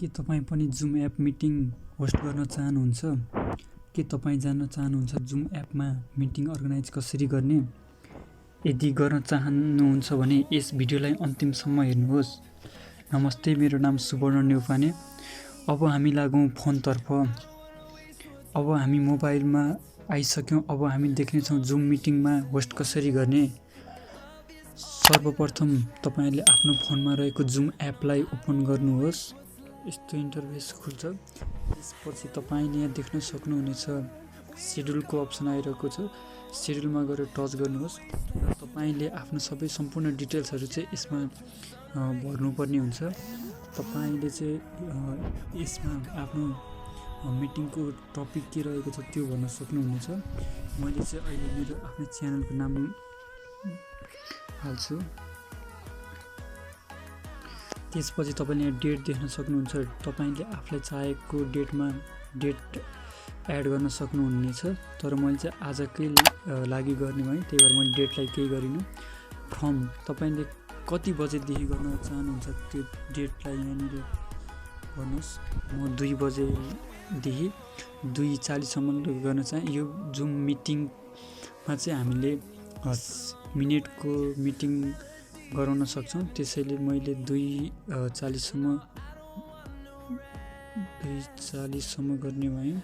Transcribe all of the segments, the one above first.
के तपाईँ पनि जुम एप मिटिङ होस्ट गर्न चाहनुहुन्छ? के तपाईँ जान्न चाहनुहुन्छ जुम एपमा मिटिङ अर्गनाइज कसरी गर्ने? यदि गर्न चाहनुहुन्छ भने यस भिडियोलाई अन्तिमसम्म हेर्नुहोस्। नमस्ते, मेरो नाम सुवर्ण नेउपाने। अब हामी लागौँ फोनतर्फ। अब हामी मोबाइलमा आइसक्यौँ। अब हामी देख्नेछौँ जुम मिटिङमा होस्ट कसरी गर्ने। सर्वप्रथम तपाईँले आफ्नो फोनमा रहेको जुम एपलाई ओपन गर्नुहोस्। यस्तो इन्टरफेस खुल्छ। त्यसपछि तपाईँले यहाँ देख्न सक्नुहुनेछ सेड्युलको अप्सन आइरहेको छ। सेड्युलमा गएर टच गर्नुहोस् र तपाईँले आफ्नो सबै सम्पूर्ण डिटेल्सहरू चाहिँ यसमा भर्नुपर्ने हुन्छ। तपाईँले चाहिँ यसमा आफ्नो मिटिङको टपिक के रहेको छ त्यो भन्न सक्नुहुनेछ। मैले चाहिँ अहिले मेरो आफ्नो च्यानलको नाम हाल्छु। त्यसपछि तपाईँले यहाँ डेट देख्न सक्नुहुन्छ। तपाईँले आफूलाई चाहेको डेट एड गर्न सक्नुहुनेछ। तर मैले चाहिँ आजकै लागि गर्ने भएँ, त्यही भएर मैले डेटलाई केही गरिनँ। फ्रम तपाईँले कति बजेदेखि गर्न चाहनुहुन्छ त्यो डेटलाई यहाँनिर गर्नुहोस्। म 2 बजेदेखि 2:40सम्म गर्न चाहेँ। यो जुम मिटिङमा चाहिँ हामीले मिनेटको मिटिङ गराउन सक्छौँ। त्यसैले मैले 2:40सम्म गर्ने भएँ।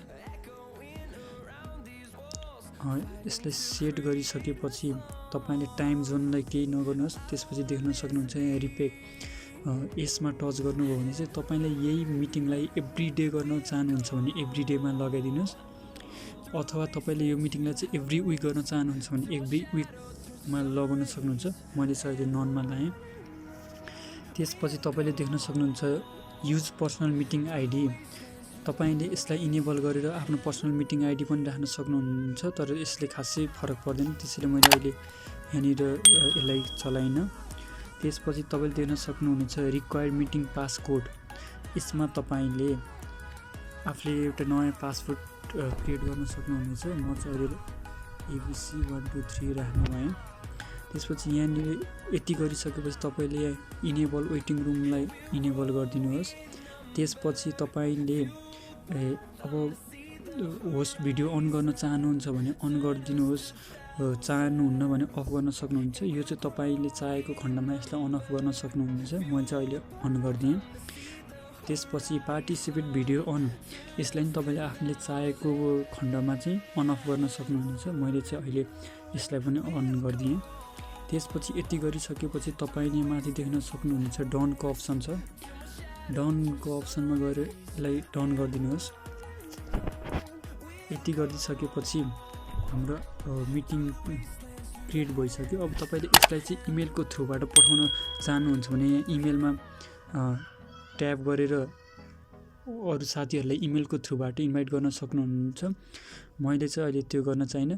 यसलाई सेट गरिसकेपछि तपाईँले टाइम जोनलाई केही नगर्नुहोस्। त्यसपछि देख्न सक्नुहुन्छ यहाँ रिपेक, यसमा टच गर्नुभयो भने चाहिँ तपाईँले यही मिटिङलाई एभ्री डे गर्न चाहनुहुन्छ भने एभ्री डेमा लगाइदिनुहोस्। अथवा तपाईँले यो मिटिङलाई चाहिँ एभ्री विक गर्न चाहनुहुन्छ भने एभ्री विकमा लगाउन सक्नुहुन्छ। मैले चाहिँ अहिले ननमा लाएँ। त्यसपछि तपाईँले देख्न सक्नुहुन्छ युज पर्सनल मिटिङ आइडी। तपाईँले यसलाई इनेबल गरेर आफ्नो पर्सनल मिटिङ आइडी पनि राख्न सक्नुहुन्छ, तर यसले खासै फरक पर्दैन। त्यसैले मैले अहिले यहाँनिर यसलाई चलाइनँ। त्यसपछि तपाईँले देख्न सक्नुहुनेछ रिक्वायर्ड मिटिङ पासकोड। यसमा तपाईँले आफूले एउटा नयाँ पासवर्ड क्रिएट गर्न सक्नुहुनेछ। म चाहिँ अहिले ABC123 राख्ने भएँ। त्यसपछि यहाँनिर यति गरिसकेपछि तपाईँले इनेबल वेटिङ रुमलाई इनेबल गरिदिनुहोस्। त्यसपछि तपाईँले अब होस्ट भिडियो अन गर्न चाहनुहुन्छ भने अन गरिदिनुहोस्, चाहनुहुन्न भने अफ गर्न सक्नुहुन्छ। यो चाहिँ तपाईँले चाहेको खण्डमा यसलाई अन अफ गर्न सक्नुहुनेछ। मैले चाहिँ अहिले अन गरिदिएँ। त्यसपछि पार्टिसिपेट भिडियो अन, यसलाई पनि तपाईँले आफूले चाहेको खण्डमा चाहिँ अन अफ गर्न सक्नुहुनेछ। मैले चाहिँ अहिले यसलाई पनि अन गरिदिएँ। त्यसपछि यति गरिसकेपछि तपाईँले माथि देख्न सक्नुहुनेछ डनको अप्सन छ। डनको अप्सनमा गएर यसलाई डन गरिदिनुहोस्। यति गरिसकेपछि हाम्रो मिटिङ क्रिएट भइसक्यो। अब तपाईँले यसलाई चाहिँ इमेलको थ्रुबाट पठाउन चाहनुहुन्छ भने यहाँ इमेलमा ट्याब गरेर अरू साथीहरूलाई इमेलको थ्रुबाट इन्भाइट गर्न सक्नुहुन्छ। मैले चाहिँ अहिले त्यो गर्न चाहिनँ।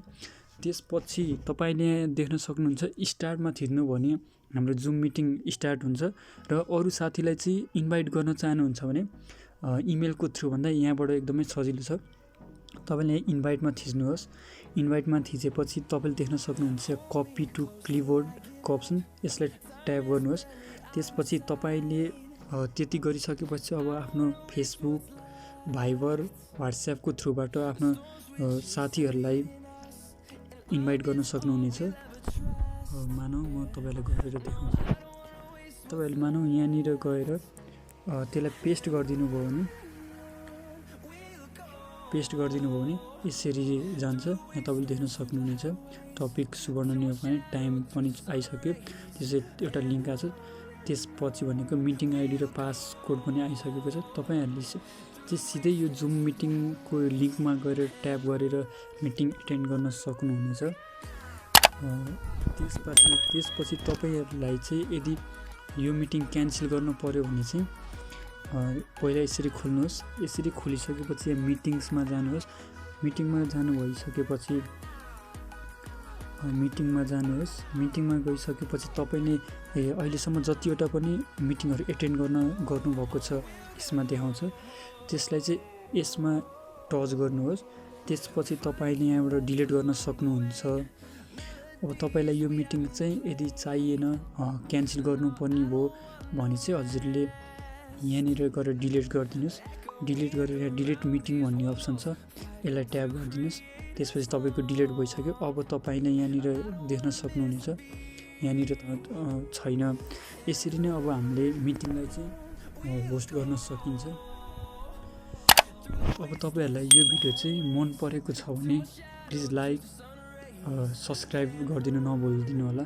त्यसपछि तपाईँले देख्न सक्नुहुन्छ स्टार्टमा थिच्नु भने हाम्रो जुम मिटिङ स्टार्ट हुन्छ। र अरू साथीलाई चाहिँ इन्भाइट गर्न चाहनुहुन्छ भने इमेलको थ्रु भन्दा यहाँबाट एकदमै सजिलो छ। तपाईँले इन्भाइटमा थिच्नुहोस्। इन्भाइटमा थिचेपछि तपाईँले देख्न सक्नुहुन्छ कपी टु क्लिपबोर्डको अप्सन, यसलाई ट्याप गर्नुहोस्। त्यसपछि तपाईँले त्यति गरिसकेपछि अब आफ्नो फेसबुक, भाइबर, व्हाट्सएपको थ्रुबाट आफ्नो साथीहरूलाई इन्भाइट गर्न सक्नुहुनेछ। मानौँ म तपाईँलाई गरेर देखाउँछु। तपाईँहरूले मानौँ यहाँनिर गएर त्यसलाई पेस्ट गरिदिनु भयो भने यसरी जान्छ। यहाँ तपाईँले देख्न सक्नुहुनेछ टपिक सुवर्ण नेउपाने, टाइम पनि आइसक्यो। त्यसै एउटा लिङ्क आएको छ। त्यसपछि भनेको मिटिङ आइडी र पासकोड पनि आइसकेको छ। तपाईँहरूले चाहिँ सिधै यो जुम मिटिङको लिङ्कमा गएर ट्याप गरेर मिटिङ एटेन्ड गर्न सक्नुहुनेछ। त्यसपछि तपाईँहरूलाई चाहिँ यदि यो मिटिङ क्यान्सल गर्नु पर्यो भने चाहिँ पहिला यसरी खोल्नुहोस्। यसरी खोलिसकेपछि मिटिङ्समा जानुहोस्। मिटिङमा मिटिङमा गइसकेपछि तपाईँले अहिलेसम्म जतिवटा पनि मिटिङहरू एटेन्ड गर्नुभएको छ यसमा देखाउँछ। त्यसलाई चाहिँ यसमा टच गर्नुहोस्। त्यसपछि तपाईँले यहाँबाट डिलिट गर्न सक्नुहुन्छ। अब तपाईँलाई यो मिटिङ चाहिँ यदि चाहिएन, क्यान्सल गर्नुपर्ने भयो भने चाहिँ हजुरले यहाँनिर गएर डिलिट गरिदिनुहोस्। डिलिट गरेर डिलिट मिटिङ भन्ने अप्सन छ, यसलाई ट्याब गरिदिनुहोस्। त्यसपछि तपाईँको डिलिट भइसक्यो। अब तपाईँले यहाँनिर देख्न सक्नुहुनेछ, यहाँनिर छैन। यसरी नै अब हामीले मिटिङलाई चाहिँ होस्ट गर्न सकिन्छ। अब तपाईँहरूलाई यो भिडियो चाहिँ मन परेको छ भने प्लिज लाइक सब्सक्राइब गरिदिनु नभुलिदिनु होला।